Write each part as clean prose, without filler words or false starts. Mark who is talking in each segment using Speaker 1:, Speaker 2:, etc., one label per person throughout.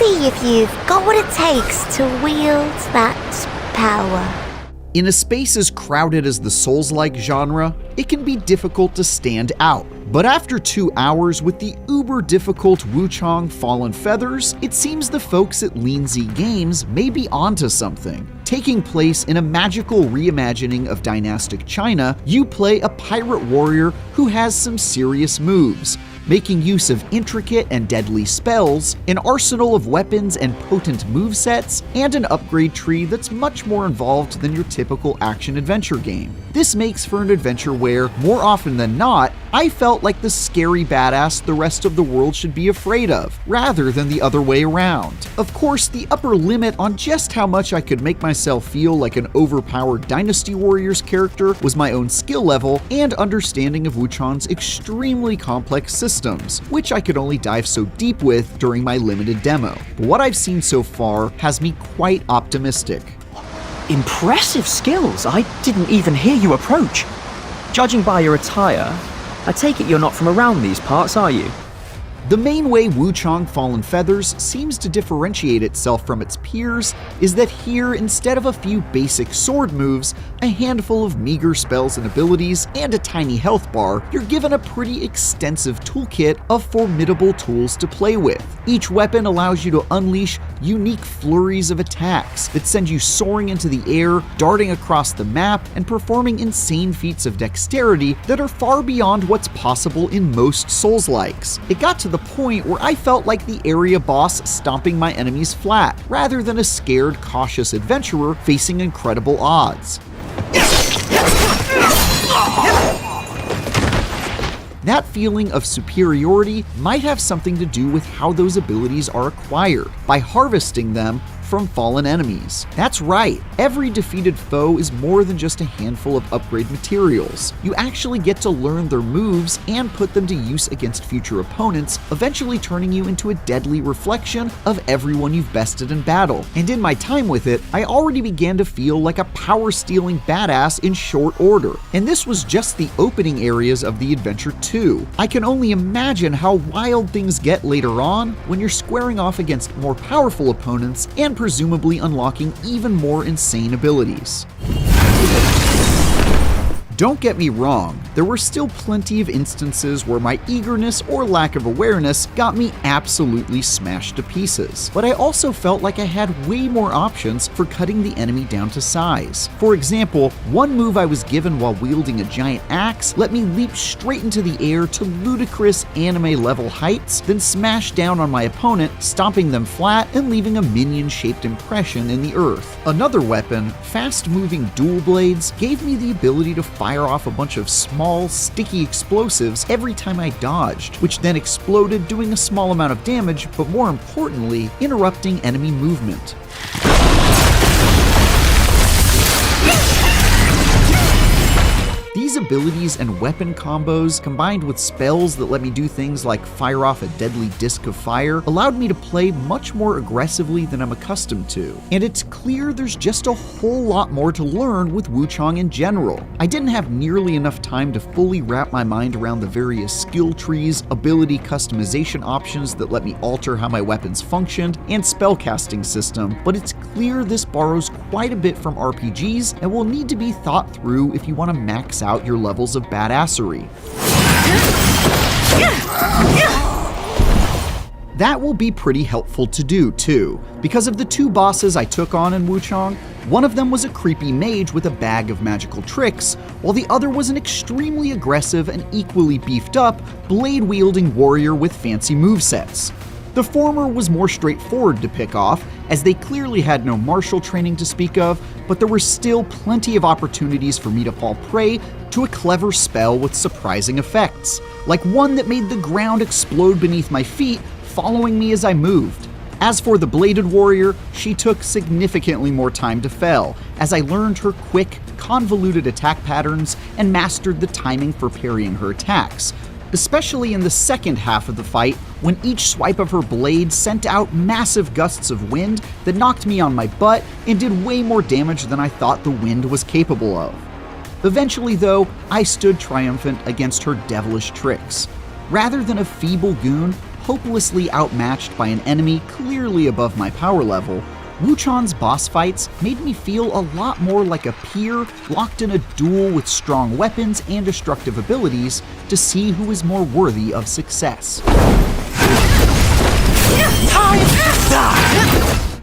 Speaker 1: see if you've got what it takes to wield that power.
Speaker 2: In a space as crowded as the Souls-like genre, it can be difficult to stand out. But after 2 hours with the uber-difficult Wuchang Fallen Feathers, it seems the folks at Lean Z Games may be onto something. Taking place in a magical reimagining of dynastic China, you play a pirate warrior who has some serious moves, making use of intricate and deadly spells, an arsenal of weapons and potent movesets, and an upgrade tree that's much more involved than your typical action-adventure game. This makes for an adventure where, more often than not, I felt like the scary badass the rest of the world should be afraid of, rather than the other way around. Of course, the upper limit on just how much I could make myself feel like an overpowered Dynasty Warriors character was my own skill level and understanding of Wuchang's extremely complex systems, which I could only dive so deep with during my limited demo. But what I've seen so far has me quite optimistic.
Speaker 3: Impressive skills! I didn't even hear you approach. Judging by your attire, I take it you're not from around these parts, are you?
Speaker 2: The main way Wuchang Fallen Feathers seems to differentiate itself from its peers is that here, instead of a few basic sword moves, a handful of meager spells and abilities, and a tiny health bar, you're given a pretty extensive toolkit of formidable tools to play with. Each weapon allows you to unleash unique flurries of attacks that send you soaring into the air, darting across the map, and performing insane feats of dexterity that are far beyond what's possible in most Souls-likes. It got to the point where I felt like the area boss stomping my enemies flat, rather than a scared, cautious adventurer facing incredible odds. That feeling of superiority might have something to do with how those abilities are acquired, by harvesting them from fallen enemies. That's right, every defeated foe is more than just a handful of upgrade materials. You actually get to learn their moves and put them to use against future opponents, eventually turning you into a deadly reflection of everyone you've bested in battle. And in my time with it, I already began to feel like a power-stealing badass in short order. And this was just the opening areas of the adventure too. I can only imagine how wild things get later on when you're squaring off against more powerful opponents and presumably unlocking even more insane abilities. Don't get me wrong, there were still plenty of instances where my eagerness or lack of awareness got me absolutely smashed to pieces, but I also felt like I had way more options for cutting the enemy down to size. For example, one move I was given while wielding a giant axe let me leap straight into the air to ludicrous anime-level heights, then smash down on my opponent, stomping them flat and leaving a minion-shaped impression in the earth. Another weapon, fast-moving dual blades, gave me the ability to fire off a bunch of small, sticky explosives every time I dodged, which then exploded, doing a small amount of damage, but more importantly, interrupting enemy movement. These abilities and weapon combos, combined with spells that let me do things like fire off a deadly disc of fire, allowed me to play much more aggressively than I'm accustomed to. And it's clear there's just a whole lot more to learn with Wuchang in general. I didn't have nearly enough time to fully wrap my mind around the various skill trees, ability customization options that let me alter how my weapons functioned, and spellcasting system, but it's clear this borrows quite a bit from RPGs and will need to be thought through if you want to max out your levels of badassery. That will be pretty helpful to do too, because of the two bosses I took on in Wuchang. One of them was a creepy mage with a bag of magical tricks, while the other was an extremely aggressive and equally beefed up, blade-wielding warrior with fancy movesets. The former was more straightforward to pick off, as they clearly had no martial training to speak of, but there were still plenty of opportunities for me to fall prey to a clever spell with surprising effects, like one that made the ground explode beneath my feet, following me as I moved. As for the bladed warrior, she took significantly more time to fell, as I learned her quick, convoluted attack patterns and mastered the timing for parrying her attacks, especially in the second half of the fight when each swipe of her blade sent out massive gusts of wind that knocked me on my butt and did way more damage than I thought the wind was capable of. Eventually though, I stood triumphant against her devilish tricks. Rather than a feeble goon, hopelessly outmatched by an enemy clearly above my power level, Wuchang's boss fights made me feel a lot more like a peer locked in a duel with strong weapons and destructive abilities to see who is more worthy of success.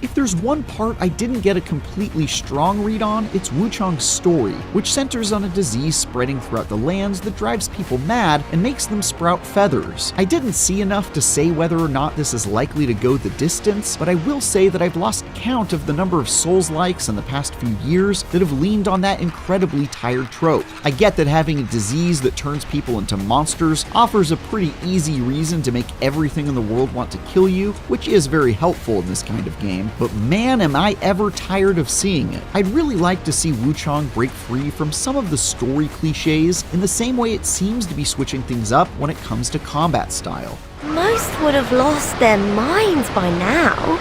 Speaker 2: If there's one part I didn't get a completely strong read on, it's Wuchang's story, which centers on a disease spreading throughout the lands that drives people mad and makes them sprout feathers. I didn't see enough to say whether or not this is likely to go the distance, but I will say that I've lost count of the number of Souls-likes in the past few years that have leaned on that incredibly tired trope. I get that having a disease that turns people into monsters offers a pretty easy reason to make everything in the world want to kill you, which is very helpful in this kind of game, but man, am I ever tired of seeing it. I'd really like to see Wuchang break free from some of the story cliches in the same way it seems to be switching things up when it comes to combat style.
Speaker 1: Most would have lost their minds by now.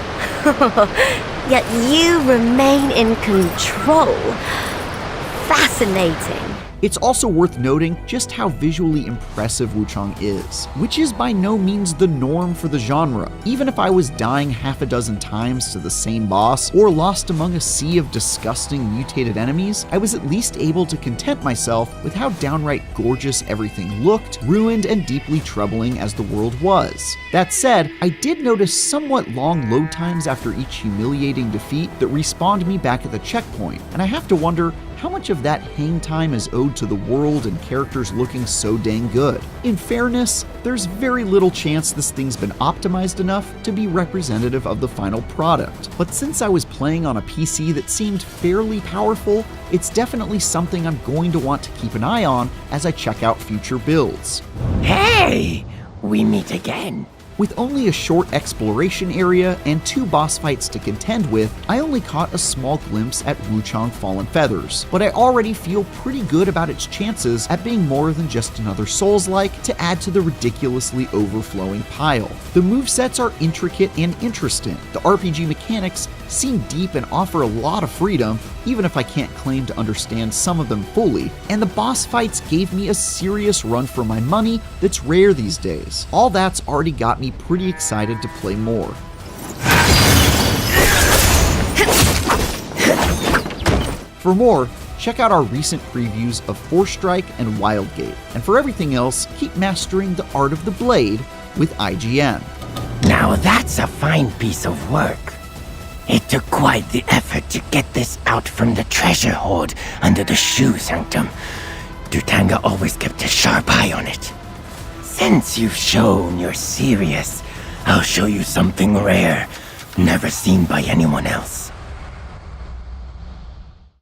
Speaker 1: Yet you remain in control. Fascinating.
Speaker 2: It's also worth noting just how visually impressive Wuchang is, which is by no means the norm for the genre. Even if I was dying half a dozen times to the same boss, or lost among a sea of disgusting mutated enemies, I was at least able to content myself with how downright gorgeous everything looked, ruined and deeply troubling as the world was. That said, I did notice somewhat long load times after each humiliating defeat that respawned me back at the checkpoint, and I have to wonder how much of that hang time is owed to the world and characters looking so dang good. In fairness, there's very little chance this thing's been optimized enough to be representative of the final product. But since I was playing on a PC that seemed fairly powerful, it's definitely something I'm going to want to keep an eye on as I check out future builds.
Speaker 4: Hey, we meet again.
Speaker 2: With only a short exploration area and 2 boss fights to contend with, I only caught a small glimpse at Wuchang Fallen Feathers, but I already feel pretty good about its chances at being more than just another Souls-like to add to the ridiculously overflowing pile. The movesets are intricate and interesting. The RPG mechanics seem deep and offer a lot of freedom, even if I can't claim to understand some of them fully, and the boss fights gave me a serious run for my money that's rare these days. All that's already got me pretty excited to play more. For more, check out our recent previews of Force Strike and Wildgate, and for everything else, keep mastering the art of the blade with IGN.
Speaker 4: Now that's a fine piece of work. It took quite the effort to get this out from the treasure hoard under the shoe sanctum. Dutanga always kept a sharp eye on it. Since you've shown you're serious, I'll show you something rare, never seen by anyone else.